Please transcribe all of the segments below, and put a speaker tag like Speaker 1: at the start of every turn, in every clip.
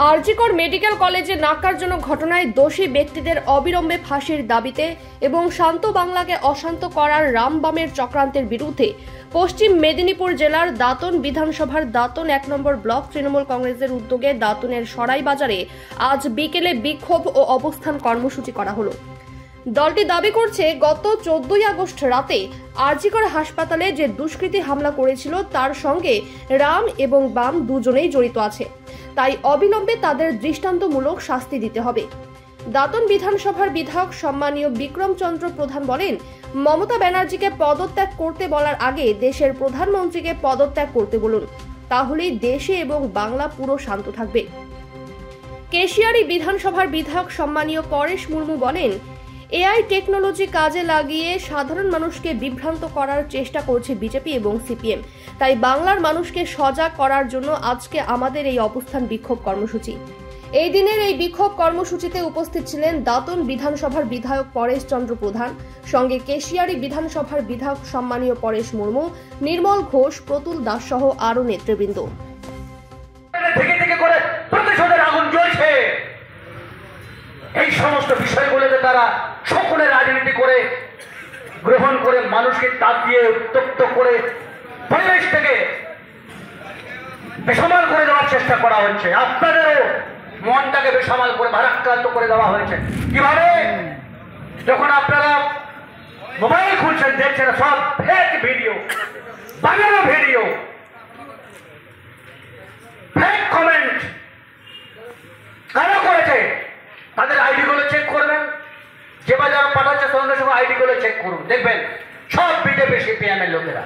Speaker 1: RG Kar medical কলেজে ন্যাক্কারজনক ঘটনায় দোষী ব্যক্তিদের অবিলম্বে ফাঁসির দাবিতে এবং শান্ত বাংলাকে অশান্ত করার রামবামের চক্রান্তের বিরুদ্ধে পশ্চিম মেদিনীপুর জেলার দাঁতন বিধানসভার দাঁতন ১ নম্বর ব্লক তৃণমূল কংগ্রেসের উদ্যোগে দাঁতনের সরাই বাজারে আজ বিকেলে বিক্ষোভ ও অবস্থান কর্মসূচি করা হলো। দলটি দাবি করছে, গত ১৪ই আগস্ট রাতে আরজিকর হাসপাতালে যে দুষ্কৃতী হামলা করেছিল তার সঙ্গে রাম এবং বাম দুজনেই জড়িত আছে, তাই অবিলম্বে তাদের দৃষ্টান্তমূলক শাস্তি দিতে হবে। দাঁতন বিধানসভার বিধায়ক সম্মানীয় বিক্রমচন্দ্র প্রধান বলেন, মমতা ব্যানার্জিকে পদত্যাগ করতে বলার আগে দেশের প্রধানমন্ত্রীকে পদত্যাগ করতে বলুন, তাহলেই দেশে এবং বাংলা পুরো শান্ত থাকবে। কেশিয়ারি বিধানসভার বিধায়ক সম্মানীয় পরেশ মুর্মু বলেন, এআই টেকনোলজি কাজে লাগিয়ে সাধারণ মানুষকে বিভ্রান্ত করার চেষ্টা করছে বিজেপি এবং সিপিএম, তাই বাংলার মানুষকে সজাগ করার জন্য আজকে আমাদের এই অবস্থান বিক্ষোভ কর্মসূচি। এই দিনের এই বিক্ষোভ কর্মসূচিতে উপস্থিত ছিলেন দাঁতন বিধানসভার বিধায়ক পরেশ চন্দ্র প্রধান, সঙ্গে কেশিয়ারি বিধানসভার বিধায়ক সম্মানীয় পরেশ মুর্মু, নির্মল ঘোষ, প্রতুল দাস সহ আরো নেতৃবৃন্দ।
Speaker 2: এই সমস্ত বিষয়গুলোতে তারা সকলে রাজনীতি করে গ্রহণ করে মানুষকে তাকিয়ে উত্তপ্ত করে পরিবেশ থেকে বেসামাল করে দেওয়ার চেষ্টা করা হচ্ছে। আপনাদেরও মনটাকে বেসামাল করে ভারাক্রান্ত করে দেওয়া হয়েছে। কিভাবে? যখন আপনারা মোবাইল খুলছেন, দেখছেন সব ফেক ভিডিও, বানানো ভিডিও, ফেক কমেন্ট। কারা করেছে? তাদের আইডি গুলো চেক করবেন, যে বা যারা পাঠাচ্ছে সঙ্গে সঙ্গে আইডি গুলো চেক করুন, দেখবেন সব বিজেপি সিপিএম এর লোকেরা।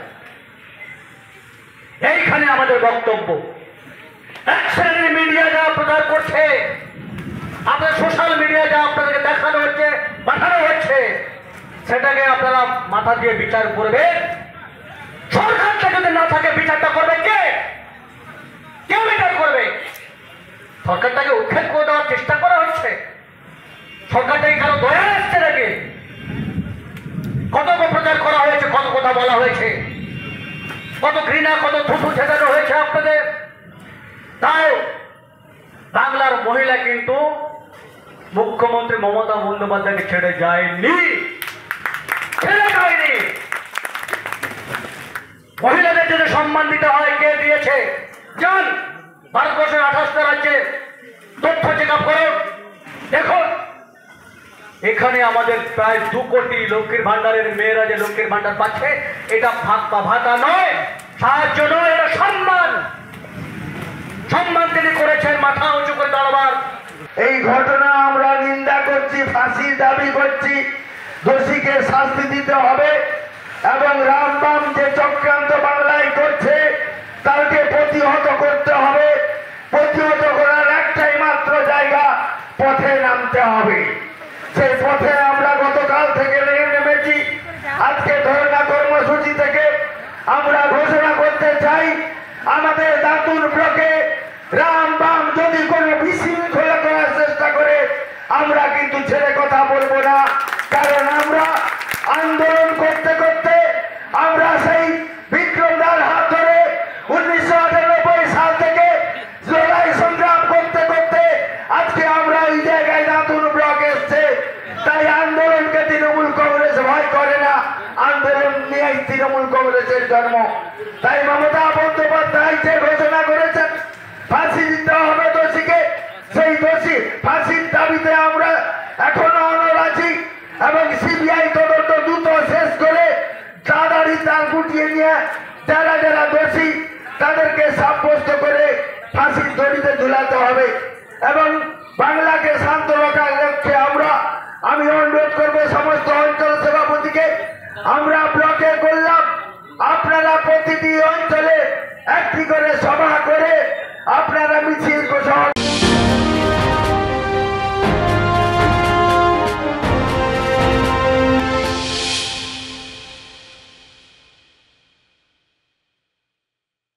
Speaker 2: এইখানে আমাদের বক্তব্য, এক শ্রেণীর মিডিয়া যা প্রচার করছে, আপনার সোশ্যাল মিডিয়া যা আপনাদেরকে দেখানো হচ্ছে, পাঠানো হচ্ছে, সেটাকে আপনারা মাথা দিয়ে বিচার করবেন। সরকারটা যদি না থাকে, বিচারটা করবে কে? কেউ বিচার করবে? সরকারটাকে উৎখাত করে দেওয়ার চেষ্টা করা হচ্ছে। সরকারটাকে কারো দয়া আসছে নাকি? কত প্রচার করা হয়েছে, কত কথা বলা হয়েছে, কত ঘৃণা, কত থুতু ছেটানো হয়েছে আপনাদের। তাই বাংলার মহিলা কিন্তু মুখ্যমন্ত্রী মমতা বন্দ্যোপাধ্যায়কে ছেড়ে যায়নি, ছেড়ে যায়নি। মহিলাদের যদি সম্মান দিতে হয়, কে দিয়েছে? যান ভারতবর্ষের 28টা রাজ্যে তথ্য চেক আপ করুন, দেখুন এখানে আমাদের প্রায় 2 কোটি লক্ষ্মীর ভান্ডারের মেয়েরা যে লক্ষ্মীর ভান্ডার পাচ্ছে, এটা ফাঁক বা ভাতা নয়, সাহায্য নয়, এটা সম্মান। সম্মান তিনি করেছেন, মাথা উঁচু করে দাঁড়াবার।
Speaker 3: এই ঘটনা আমরা নিন্দা করছি, ফাঁসির দাবি করছি, দোষীকে শাস্তি দিতে হবে এবং রামবাম যে চক্রান্ত বাংলায় করছে তাকে প্রতিহত করতে হবে। প্রতিহত করার একটাই মাত্র জায়গা, পথে নামতে হবে। সেই পথে আমরা গতকাল থেকে নেমেছি। আজকে ধর্ণা কর্মসূচি থেকে আমরা ঘোষণা করতে চাই, আমাদের দাঁতুন ব্লকে রামবাম যদি কোনো বিশৃঙ্খলা করার চেষ্টা করে, আমরা কিন্তু ছেড়ে কথা বলবো না। কারণ আমরা আন্দোলন করতে করতে, আমরা সেই বিক্রমদার হাত ধরে 1998 সাল থেকে লড়াই সংগ্রাম করতে করতে আজকে আমরা এই জায়গায় দাঁতুন ব্লক এসছে। তাই আন্দোলনকে তৃণমূল কংগ্রেস ভয় করে না, আন্দোলন নিয়ে তৃণমূল কংগ্রেসের জন্ম। তাই মমতা বন্দ্যোপাধ্যায় যে ঘোষণা করেছেন ফাঁসি দিতে হবে দোষীকে, সেই দোষী ফাঁসির দাবিতে আমরা এখনো অনড় আছি এবং সিবিআই তদন্ত দ্রুত শেষ করে তাড়াতাড়ি তার গুটিয়ে নিয়ে যারা যারা দোষী তাদেরকে সাব্যস্ত করে ফাঁসির দড়িতে ঝুলাতে হবে। এবং বাংলাকে শান্ত রাখার লক্ষ্যে আমি অনুরোধ করবো সমস্ত অঞ্চল সভাপতিকে, আমরা